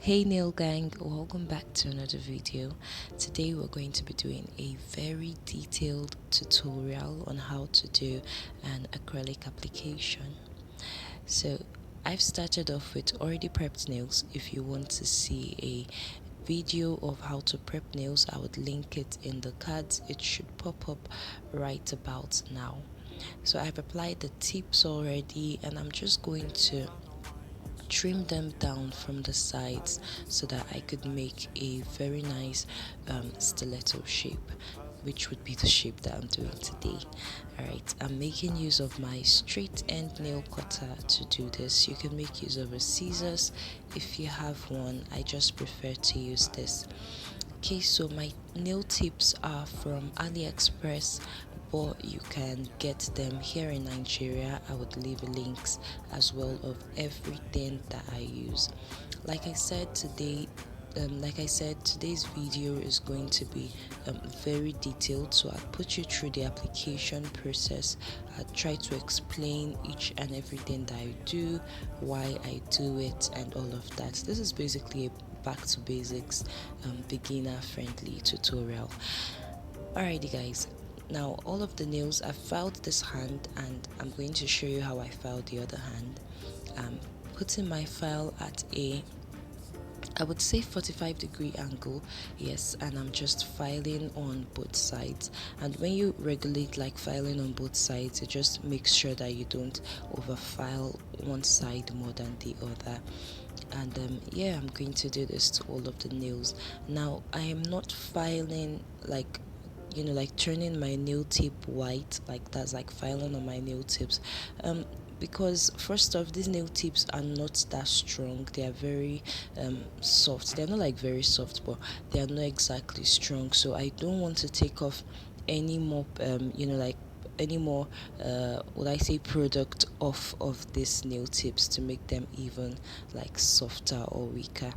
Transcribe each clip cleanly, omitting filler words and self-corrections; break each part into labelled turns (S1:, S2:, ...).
S1: Hey nail gang, welcome back to another video. Today we're going to be doing a very detailed tutorial on how to do an acrylic application. So I've started off with already prepped nails. If you want to see a video of how to prep nails, I would link it in the cards. It should pop up right about now. So I've applied the tips already and I'm just going to trim them down from the sides so that I could make a very nice stiletto shape, which would be the shape that I'm doing today. Alright, I'm making use of my straight end nail cutter to do this. You can make use of a scissors if you have one. I just prefer to use this. Okay, so my nail tips are from AliExpress, but you can get them here in Nigeria. I would leave links as well of everything that I use. Like I said today's video is going to be very detailed, so I'll put you through the application process. I'll try to explain each and everything that I do, why I do it, and all of that. This is basically a back to basics beginner friendly tutorial. Alrighty guys, now all of the nails, I've filed this hand and I'm going to show you how I filed the other hand. I'm putting my file at I would say 45-degree angle, yes, and I'm just filing on both sides. And when you regulate like filing on both sides, it just makes sure that you don't over file one side more than the other. And yeah, I'm going to do this to all of the nails. Now I am not filing like like turning my nail tip white, like that's like filing on my nail tips, because first off, these nail tips are not that strong. They are very soft. They're not like very soft, but they are not exactly strong, so I don't want to take off any more like any more would I say product off of these nail tips to make them even like softer or weaker.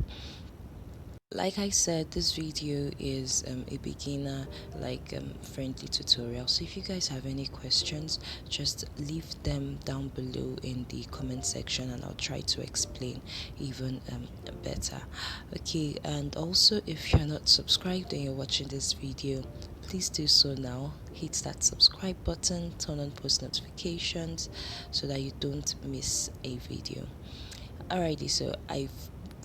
S1: Like I said, this video is a beginner friendly tutorial, so if you guys have any questions, just leave them down below in the comment section and I'll try to explain even better. Okay, and also if you're not subscribed and you're watching this video, please do so now. Hit that subscribe button, turn on post notifications so that you don't miss a video. Alrighty, so I've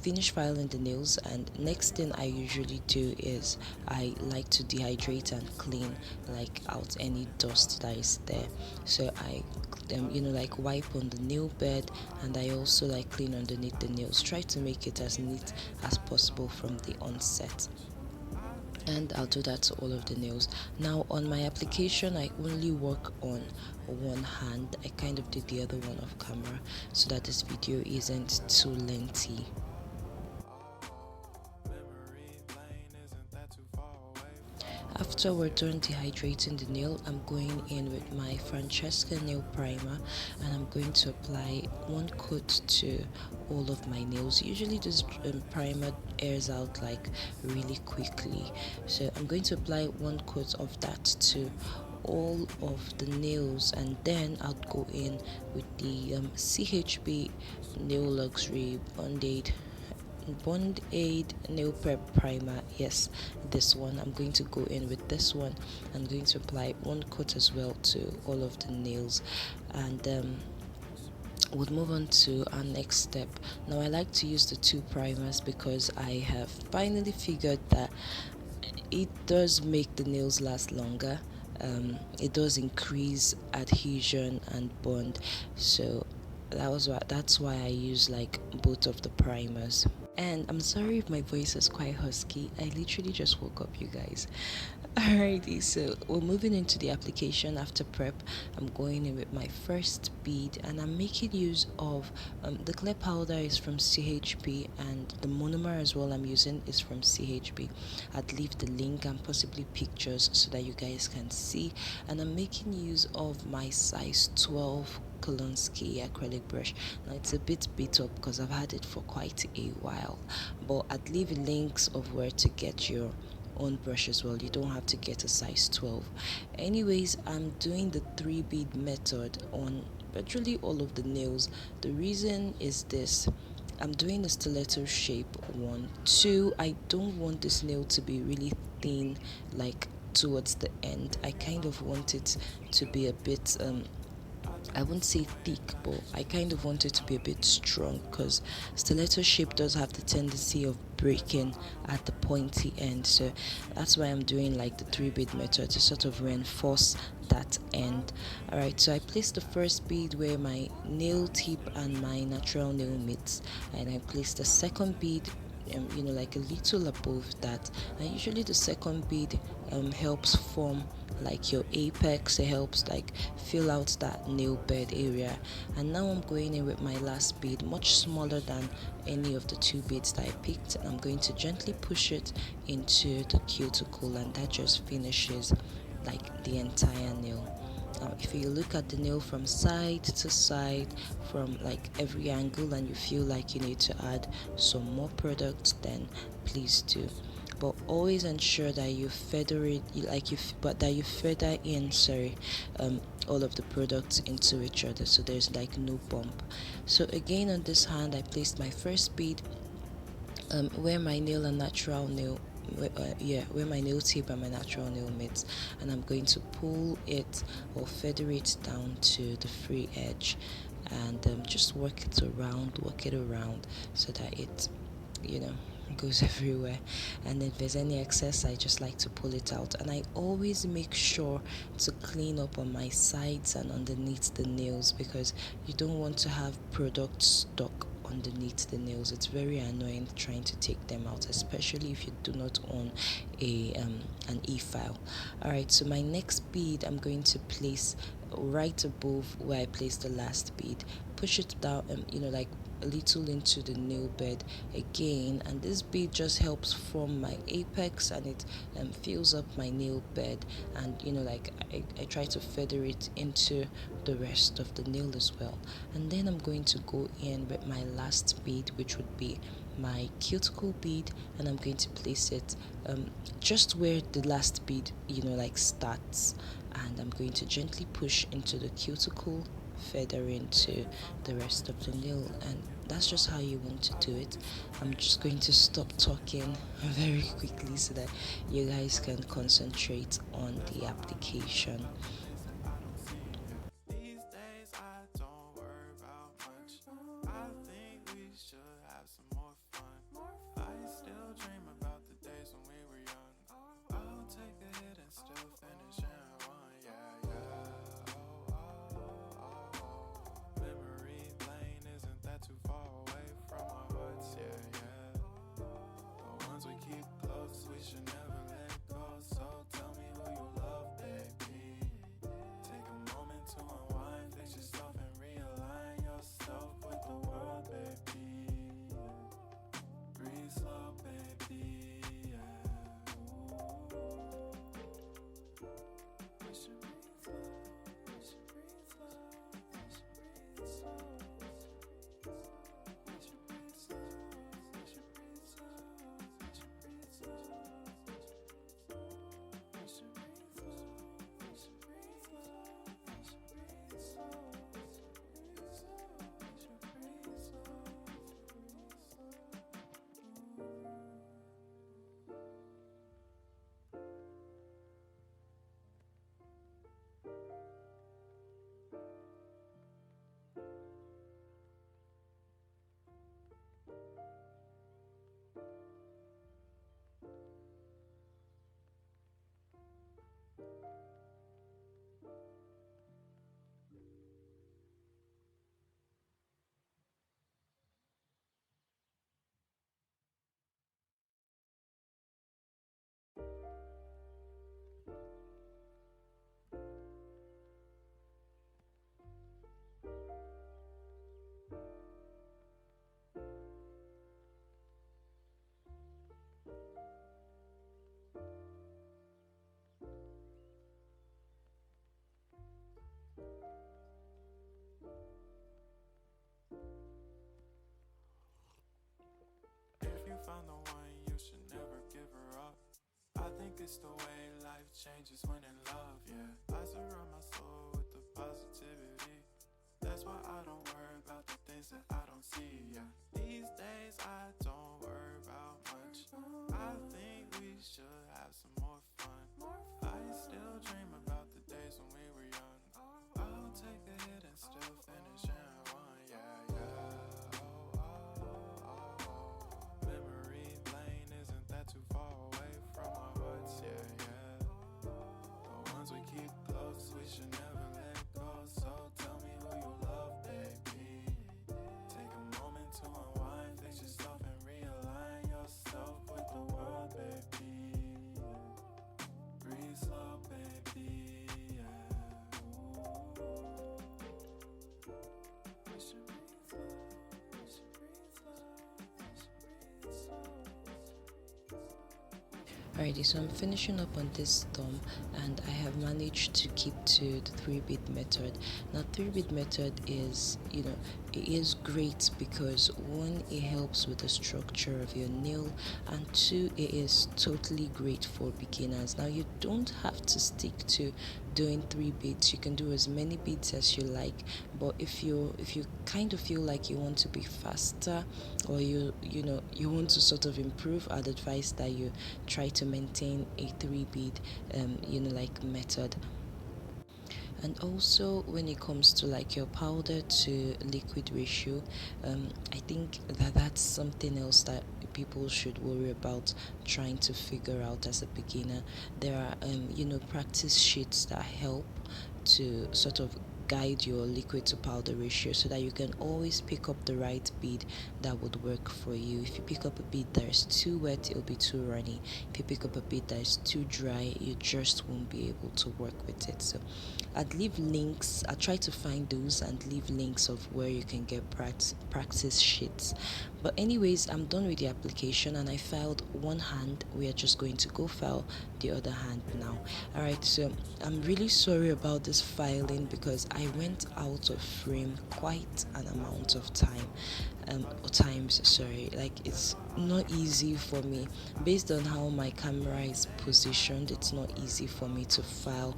S1: finished filing the nails, and next thing I usually do is I like to dehydrate and clean like out any dust that is there. So I like wipe on the nail bed, and I also like clean underneath the nails. Try to make it as neat as possible from the onset, and I'll do that to all of the nails. Now on my application, I only work on one hand. I kind of did the other one off camera so that this video isn't too lengthy. After we're done dehydrating the nail, I'm going in with my Francheska nail primer and I'm going to apply one coat to all of my nails. Usually this primer airs out like really quickly, so I'm going to apply one coat of that to all of the nails, and then I'll go in with the CHB Nail Luxury Bond Aid Nail Prep Primer. Yes, this one. I'm going to go in with this one. I'm going to apply one coat as well to all of the nails, and we'll move on to our next step. Now I like to use the two primers because I have finally figured that it does make the nails last longer. It does increase adhesion and bond, so that's why I use like both of the primers. And I'm sorry if my voice is quite husky. I literally just woke up, you guys. Alrighty, so we're moving into the application after prep. I'm going in with my first bead and I'm making use of the clear powder is from CHB, and the monomer as well I'm using is from CHB. I'd leave the link and possibly pictures so that you guys can see. And I'm making use of my size 12 Kolonsky acrylic brush. Now it's a bit beat up because I've had it for quite a while, but I'd leave links of where to get your own brush as well. You don't have to get a size 12. Anyways, I'm doing the 3 bead method on virtually all of the nails. The reason is this: I'm doing a stiletto shape one. Two, I don't want this nail to be really thin, like towards the end. I kind of want it to be a bit I wouldn't say thick, but I kind of want it to be a bit strong because stiletto shape does have the tendency of breaking at the pointy end. So that's why I'm doing like the 3 bead method to sort of reinforce that end. Alright, so I place the first bead where my nail tip and my natural nail meets, and I place the second bead like a little above that. And usually the second bead helps form like your apex. It helps like fill out that nail bed area. And now I'm going in with my last bead, much smaller than any of the 2 beads that I picked. I'm going to gently push it into the cuticle, and that just finishes like the entire nail. If you look at the nail from side to side, from like every angle, and you feel like you need to add some more product, then please do. But always ensure that you feather it, but that you feather in, all of the products into each other, so there's like no bump. So again, on this hand, I placed my first bead where my nail and natural nail where my nail tip and my natural nail meets, and I'm going to pull it or feather it down to the free edge, and just work it around so that it you know goes everywhere. And if there's any excess, I just like to pull it out, and I always make sure to clean up on my sides and underneath the nails, because you don't want to have products stuck underneath the nails. It's very annoying trying to take them out, especially if you do not own a an e-file. All right, so my next bead I'm going to place right above where I placed the last bead. Push it down, like a little into the nail bed again, and this bead just helps form my apex, and it fills up my nail bed, and I try to feather it into the rest of the nail as well. And then I'm going to go in with my last bead, which would be my cuticle bead, and I'm going to place it just where the last bead starts, and I'm going to gently push into the cuticle, feather into the rest of the nail, and that's just how you want to do it. I'm just going to stop talking very quickly so that you guys can concentrate on the application.
S2: These days I don't worry about much. I think we should have some more fun. I still dream about the days when we were young. I'll take a hit and still finish in one. Yeah, yeah. Oh, oh, oh, oh. Memory lane isn't that too far away from our hearts. Yeah, yeah. The ones we keep close, we should never let go. So tell me who you love, baby. Take a moment to unwind, fix yourself and realign yourself with the world, baby. Breathe slow, baby. Yeah. We should breathe slow. We should breathe slow. We should breathe slow. We should breathe slow. We should breathe slow. We should breathe slow. We should breathe slow. We should breathe slow. We should breathe slow. We should breathe slow. If you found the one, you should never give her up. I think it's the way life changes when in love, yeah. I surround my soul with the positivity. That's why I don't worry about the things that I don't see, yeah. These These days I don't worry about much. I think we should have some more fun. I still dream about the days when we were young. I'll take a hit and still finish in one. Yeah, yeah. Oh, oh, oh, oh. Memory lane isn't that too far away from our hearts. Yeah, yeah. The ones we keep close, we should never let go. So tell me who you love, baby. Take a moment to unwind, fix yourself and realign yourself with the world, baby. Breathe slow, baby. Yeah. We should breathe slow. We should breathe slow. We should breathe slow.
S1: Alrighty, so I'm finishing up on this thumb, and I have managed to keep to the 3-bead method. Now 3-bead method is, it is great because one, it helps with the structure of your nail, and two, it is totally great for beginners. Now you don't have to stick to doing 3 beads. You can do as many beads as you like, but if you kind of feel like you want to be faster, or you want to sort of improve, I'd advise that you try to maintain a 3-bead like method. And also when it comes to like your powder to liquid ratio, I think that that's something else that people should worry about trying to figure out as a beginner. There are practice sheets that help to sort of guide your liquid to powder ratio, so that you can always pick up the right bead that would work for you. If you pick up a bead that is too wet, it'll be too runny. If you pick up a bead that is too dry, you just won't be able to work with it. So I'd leave links. I try to find those and leave links of where you can get practice sheets. But anyways, I'm done with the application and I filed one hand. We are just going to go file the other hand now. Alright, so I'm really sorry about this filing because I went out of frame quite an amount of times, sorry. Like, it's not easy for me based on how my camera is positioned. It's not easy for me to file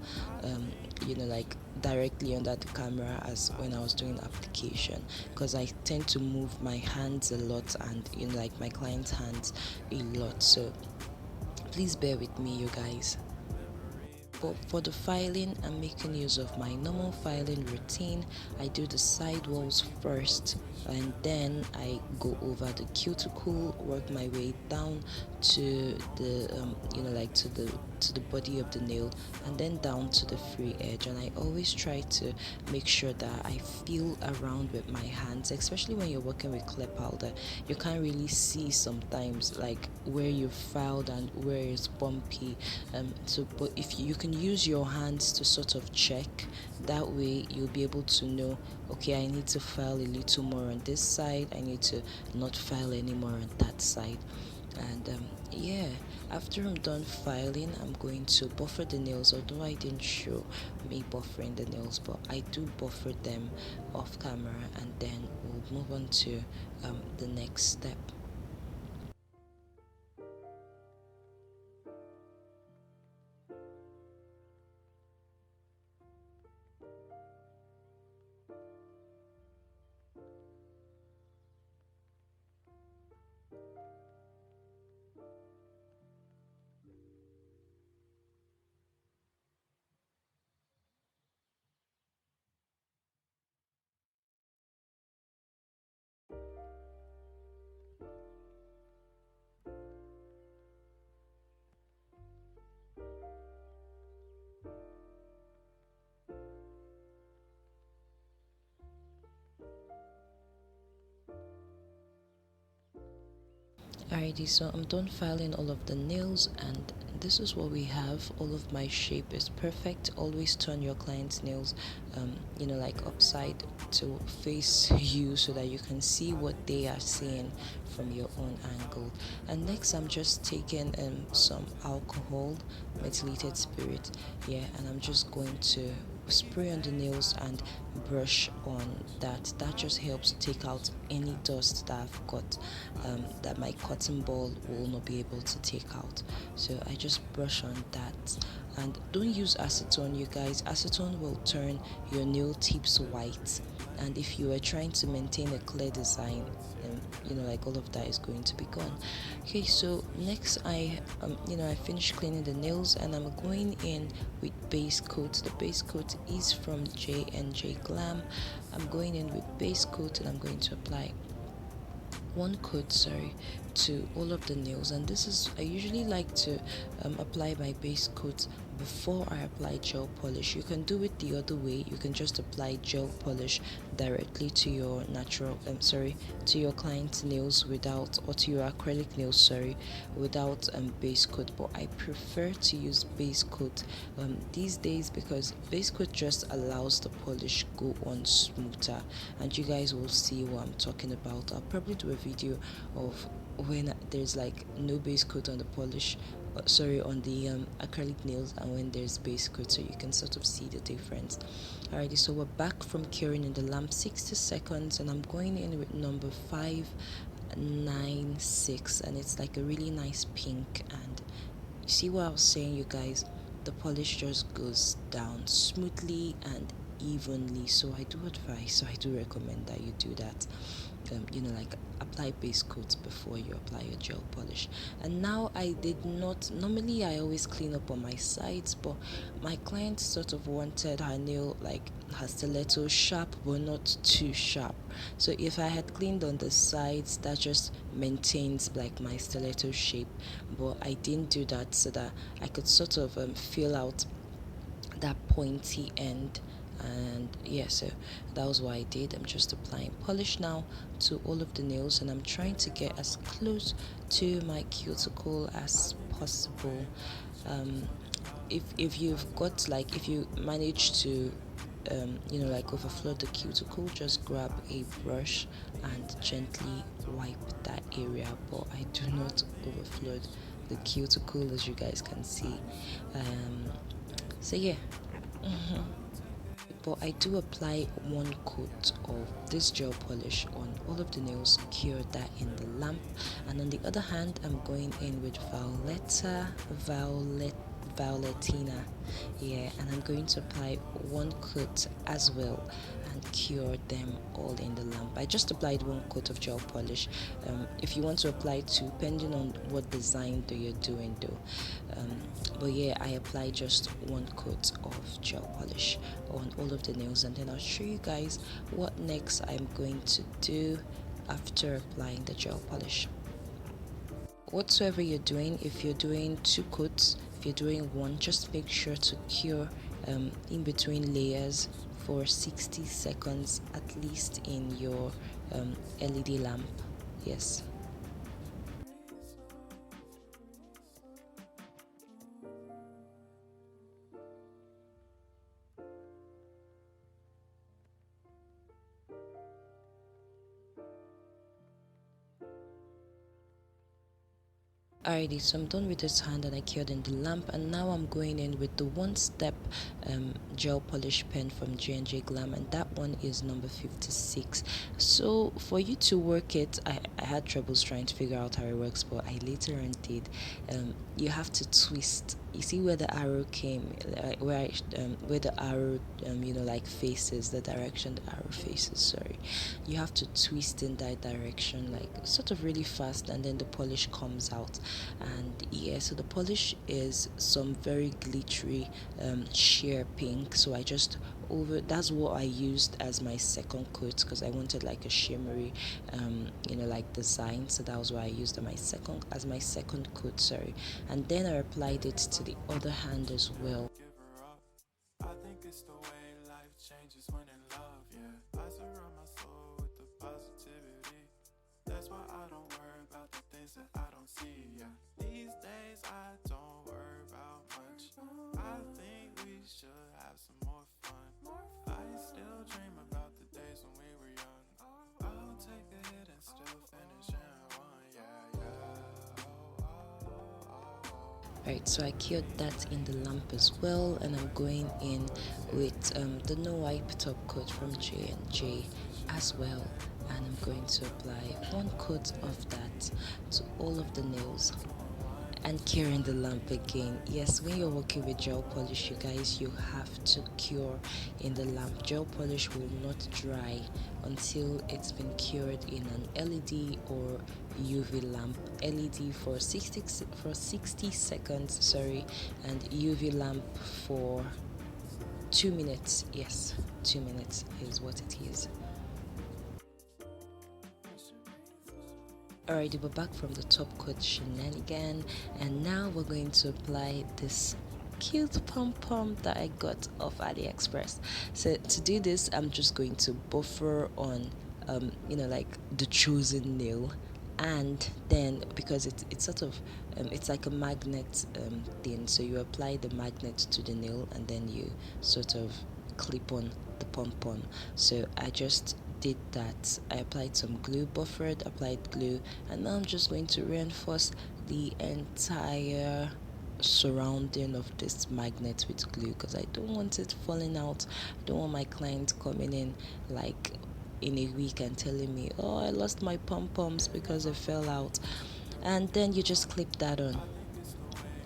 S1: like directly under the camera as when I was doing application, because I tend to move my hands a lot and like my client's hands a lot. So please bear with me, you guys. But for the filing, I'm making use of my normal filing routine. I do the side walls first, and then I go over the cuticle, work my way down to the like to the body of the nail, and then down to the free edge. And I always try to make sure that I feel around with my hands, especially when you're working with clear powder. You can't really see sometimes like where you filed and where it's bumpy. But if you can use your hands to sort of check, that way you'll be able to know, okay, I need to file a little more on this side, I need to not file anymore on that side. And yeah, after I'm done filing, I'm going to buffer the nails, although I didn't show me buffering the nails, but I do buffer them off camera, and then we'll move on to the next step. Alrighty, so I'm done filing all of the nails, and this is what we have. All of my shape is perfect. Always turn your client's nails like upside to face you, so that you can see what they are seeing from your own angle. And next, I'm just taking some alcohol, methylated spirit, yeah, and I'm just going to spray on the nails and brush on that just helps take out any dust that I've got, that my cotton ball will not be able to take out. So I just brush on that. And don't use acetone, you guys. Acetone will turn your nail tips white, and if you are trying to maintain a clear design, like all of that is going to be gone. Okay, so next I finished cleaning the nails, and I'm going in with base coat. The base coat is from Jnjglam. I'm going in with base coat, and I'm going to apply one coat, to all of the nails. And this is, I usually like to apply my base coat before I apply gel polish. You can do it the other way. You can just apply gel polish directly to your to your client's nails without, or to your acrylic nails, without base coat. But I prefer to use base coat these days, because base coat just allows the polish go on smoother, and you guys will see what I'm talking about. I'll probably do a video of when there's like no base coat on the polish, on the acrylic nails, and when there's base coat, so you can sort of see the difference. Alrighty, so we're back from curing in the lamp 60 seconds, and I'm going in with number 596, and it's like a really nice pink. And you see what I was saying, you guys, the polish just goes down smoothly and evenly. So I do advise, so I do recommend that you do that. Like apply base coats before you apply your gel polish. And now I did not, normally I always clean up on my sides, but my client sort of wanted her nail, like her stiletto, sharp but not too sharp. So if I had cleaned on the sides, that just maintains like my stiletto shape, but I didn't do that, so that I could sort of fill out that pointy end. And yeah, so that was what I did. I'm just applying polish now to all of the nails, and I'm trying to get as close to my cuticle as possible. If you've got, like, if you manage to like overflow the cuticle, just grab a brush and gently wipe that area. But I do not overflow the cuticle, as you guys can see. So yeah. But I do apply one coat of this gel polish on all of the nails, cure that in the lamp. And on the other hand, I'm going in with Violetina, yeah, and I'm going to apply one coat as well and cure them all in the lamp. I just applied one coat of gel polish. If you want to apply two, depending on what design that you're doing though. But yeah, I applied just one coat of gel polish on all of the nails, and then I'll show you guys what next I'm going to do after applying the gel polish. Whatsoever you're doing, if you're doing two coats, if you're doing one, just make sure to cure in between layers for 60 seconds at least in your LED lamp. Yes. Alrighty, so I'm done with this hand, and I cured in the lamp, and now I'm going in with the one step gel polish pen from Jnjglam, and that one is number 56. So for you to work it, I had troubles trying to figure out how it works, but I later on did. You have to twist. You see where the arrow came, where the arrow like faces, the direction the arrow faces, sorry. You have to twist in that direction, like sort of really fast, and then the polish comes out. And yeah, so the polish is some very glittery sheer pink, so I just that's what I used as my second coat, because I wanted like a shimmery like design, so that was what I used as my second coat, sorry. And then I applied it to the other hand as well.
S2: I think it's the way life changes when in love, yeah. I surround my soul with the positivity. That's why I don't worry about the things that I don't see, yeah. These days I don't worry about much. I think we should have some more fun. I still dream about the days when we were young. I'll take a hit and still finish in one, yeah, yeah.
S1: Right, so I cured that in the lamp as well, and I'm going in with the no wipe top coat from J&J as well, and I'm going to apply one coat of that to all of the nails. And curing the lamp again. Yes, when you're working with gel polish, you guys, you have to cure in the lamp. Gel polish will not dry until it's been cured in an LED or UV lamp. LED for 60 seconds, sorry, and UV lamp for 2 minutes. Yes, 2 minutes is what it is. Alrighty, we're back from the top coat shenanigan, and now we're going to apply this cute pom-pom that I got off AliExpress. So to do this, I'm just going to buffer on like the chosen nail, and then because it's sort of it's like a magnet thing, so you apply the magnet to the nail and then you sort of clip on the pom-pom. So I just did that. I applied some glue, buffered, applied glue, and now I'm just going to reinforce the entire surrounding of this magnet with glue because I don't want it falling out. I don't want my client coming in like in a week and telling me, oh, I lost my pom-poms because they fell out. And then you just clip that on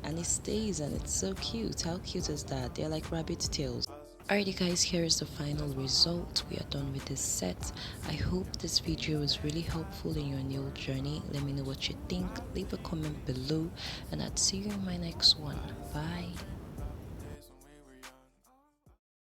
S1: and it stays, and it's so cute. How cute is that? They're like rabbit tails. Alrighty guys, here is the final result. We are done with this set. I hope this video was really helpful in your nail journey. Let me know what you think. Leave a comment below and I'd see you in my next one. Bye.